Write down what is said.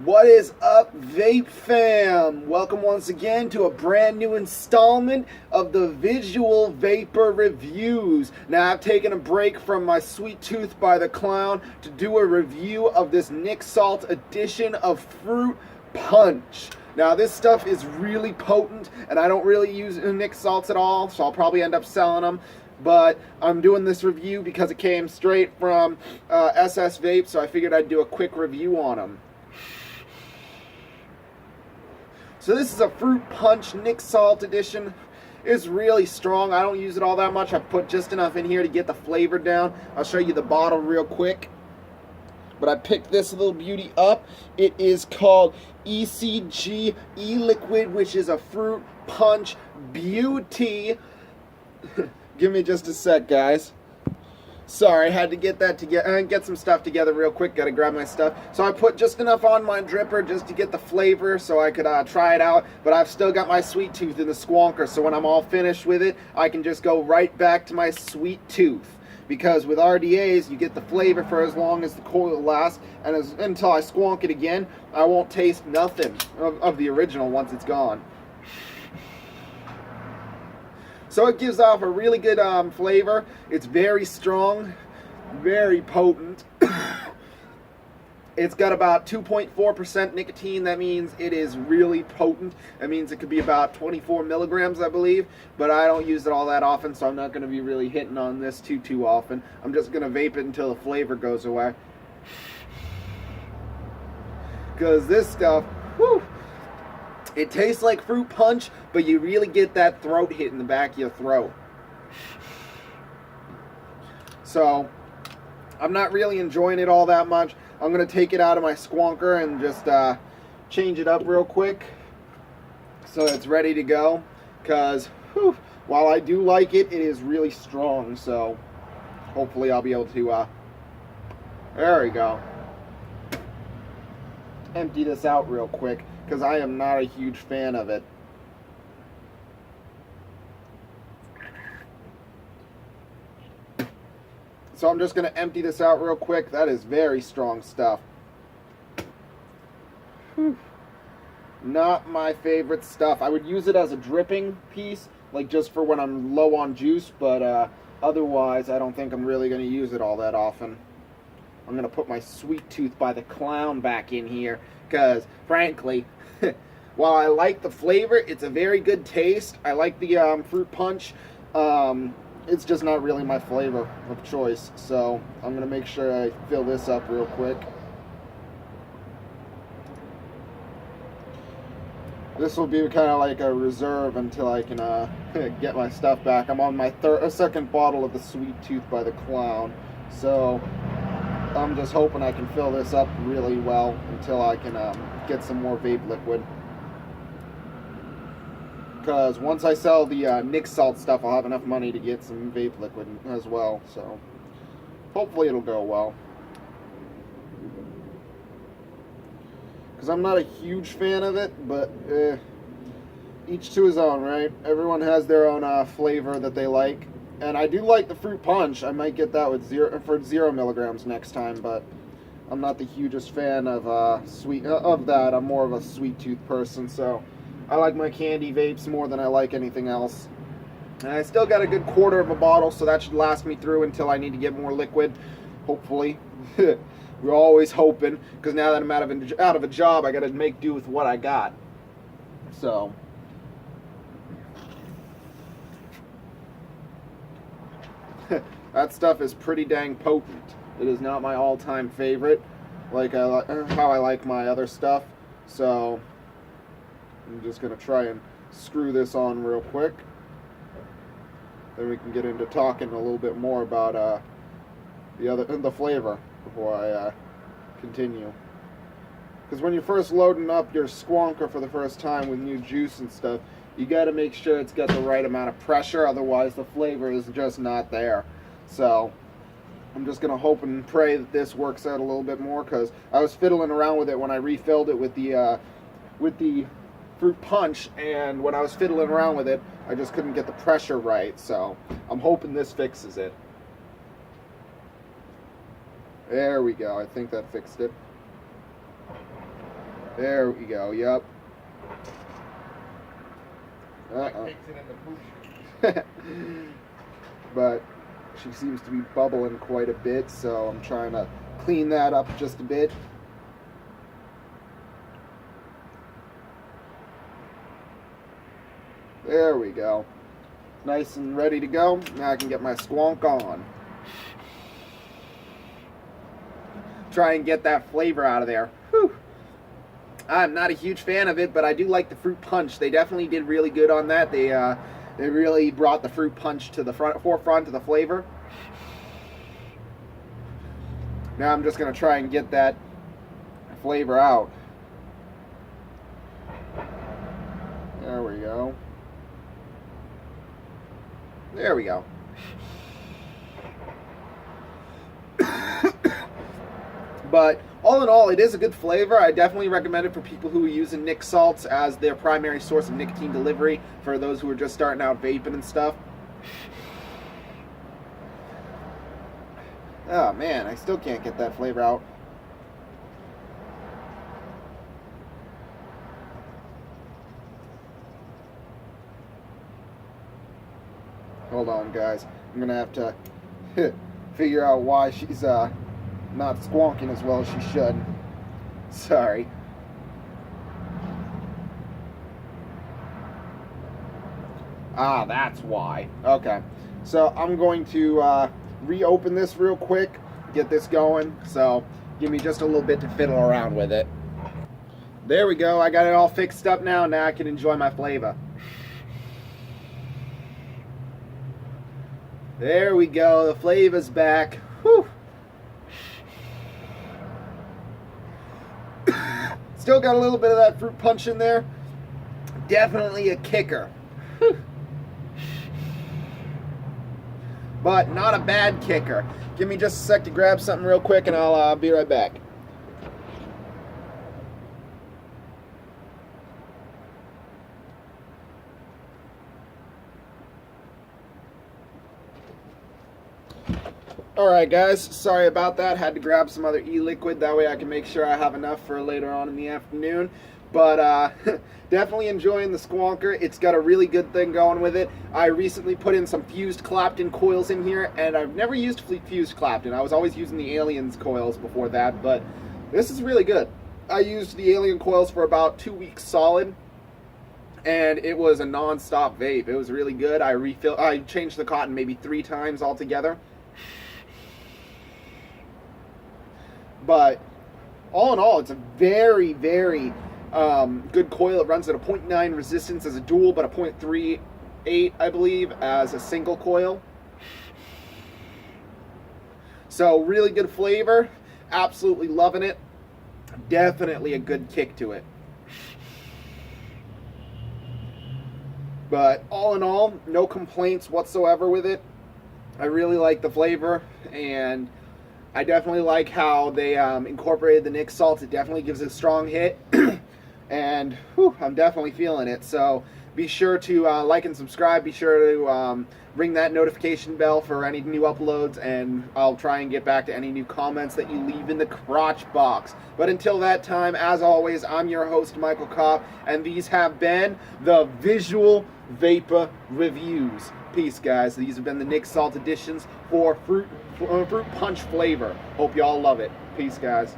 What is up, Vape Fam? Welcome once again to a brand new installment of the Visual Vapor Reviews. Now, I've taken a break from my Sweet Tooth by the Clown to do a review of this Nick Salt edition of Fruit Punch. Now, this stuff is really potent, and I don't really use Nick Salts at all, so I'll probably end up selling them. But I'm doing this review because it came straight from SS Vape, so I figured I'd do a quick review on them. So this is a Fruit Punch Nick Salt edition. It's really strong. I don't use it all that much. I put just enough in here to get the flavor down. I'll show you the bottle real quick. But I picked this little beauty up. It is called ECG E-Liquid, which is a Fruit Punch Beauty. Give me just a sec, guys. Sorry, I had to get that together, get some stuff together real quick. Gotta grab my stuff. So I put just enough on my dripper just to get the flavor so I could try it out. But I've still got my Sweet Tooth in the squonker, so when I'm all finished with it, I can just go right back to my Sweet Tooth. Because with RDAs, you get the flavor for as long as the coil lasts, and until I squonk it again, I won't taste nothing of the original once it's gone. So it gives off a really good flavor. It's very strong, very potent. It's got about 2.4% nicotine. That means it is really potent. That means it could be about 24 milligrams, I believe. But I don't use it all that often, so I'm not going to be really hitting on this too often. I'm just going to vape it until the flavor goes away. Because this stuff, whew, it tastes like Fruit Punch, but you really get that throat hit in the back of your throat. So, I'm not really enjoying it all that much. I'm going to take it out of my squonker and just change it up real quick so it's ready to go. Because, while I do like it, it is really strong. So, hopefully I'll be able to, there we go. Empty this out real quick, because I am not a huge fan of it. So I'm just going to empty this out real quick. That is very strong stuff. Not my favorite stuff. I would use it as a dripping piece, like just for when I'm low on juice, but otherwise I don't think I'm really going to use it all that often. I'm going to put my Sweet Tooth by the Clown back in here, because frankly, while I like the flavor, it's a very good taste. I like the Fruit Punch. It's just not really my flavor of choice. So I'm going to make sure I fill this up real quick. This will be kind of like a reserve until I can get my stuff back. I'm on my second bottle of the Sweet Tooth by the Clown. So I'm just hoping I can fill this up really well until I can get some more vape liquid. Because once I sell the Nick Salt stuff, I'll have enough money to get some vape liquid as well. So hopefully it'll go well. Because I'm not a huge fan of it, but each to his own, right? Everyone has their own flavor that they like. And I do like the Fruit Punch. I might get that with 0 milligrams next time, but I'm not the hugest fan of that. I'm more of a Sweet Tooth person, so I like my candy vapes more than I like anything else. And I still got a good quarter of a bottle, so that should last me through until I need to get more liquid, hopefully. We're always hoping, because now that I'm out of a job, I got to make do with what I got. So that stuff is pretty dang potent. It is not my all-time favorite, like how I like my other stuff. So I'm just going to try and screw this on real quick. Then we can get into talking a little bit more about the flavor before I continue. Because when you're first loading up your squonker for the first time with new juice and stuff, you got to make sure it's got the right amount of pressure, otherwise the flavor is just not there. So I'm just going to hope and pray that this works out a little bit more, because I was fiddling around with it when I refilled it with the Fruit Punch, and when I was fiddling around with it, I just couldn't get the pressure right. So I'm hoping this fixes it. There we go. I think that fixed it. There we go, yep. But she seems to be bubbling quite a bit, so I'm trying to clean that up just a bit. There we go. Nice and ready to go. Now I can get my squonk on. Try and get that flavor out of there. Whew. I'm not a huge fan of it, but I do like the fruit punch. They definitely did really good on that. They really brought the fruit punch to the forefront of the flavor. Now I'm just going to try and get that flavor out. There we go. There we go. But all in all, it is a good flavor. I definitely recommend it for people who are using Nic salts as their primary source of nicotine delivery, for those who are just starting out vaping and stuff. Oh man, I still can't get that flavor out. Hold on, guys. I'm gonna have to figure out why she's not squonking as well as she should. Sorry. Ah, that's why. Okay. So I'm going to reopen this real quick, get this going. So give me just a little bit to fiddle around with it. There we go. I got it all fixed up now. Now I can enjoy my flavor. There we go. The flavor's back. Whew. Still got a little bit of that fruit punch in there. Definitely a kicker. But not a bad kicker. Give me just a sec to grab something real quick and I'll be right back. Alright guys, sorry about that. Had to grab some other e-liquid, that way I can make sure I have enough for later on in the afternoon. But definitely enjoying the squonker. It's got a really good thing going with it. I recently put in some fused Clapton coils in here, and I've never used fused Clapton. I was always using the Aliens coils before that, but this is really good. I used the Alien coils for about 2 weeks solid, and it was a non-stop vape. It was really good. I changed the cotton maybe 3 times altogether. But all in all, it's a very, very good coil. It runs at a 0.9 resistance as a dual, but a 0.38, I believe, as a single coil. So really good flavor. Absolutely loving it. Definitely a good kick to it. But all in all, no complaints whatsoever with it. I really like the flavor, and I definitely like how they incorporated the Nic salts. It definitely gives it a strong hit, and whew, I'm definitely feeling it. So be sure to like and subscribe. Be sure to ring that notification bell for any new uploads, and I'll try and get back to any new comments that you leave in the crotch box. But until that time, as always, I'm your host, Michael Kopp, and these have been the Visual Vapor Reviews. Peace, guys. These have been the Nic Salt editions for fruit punch flavor. Hope y'all love it. Peace, guys.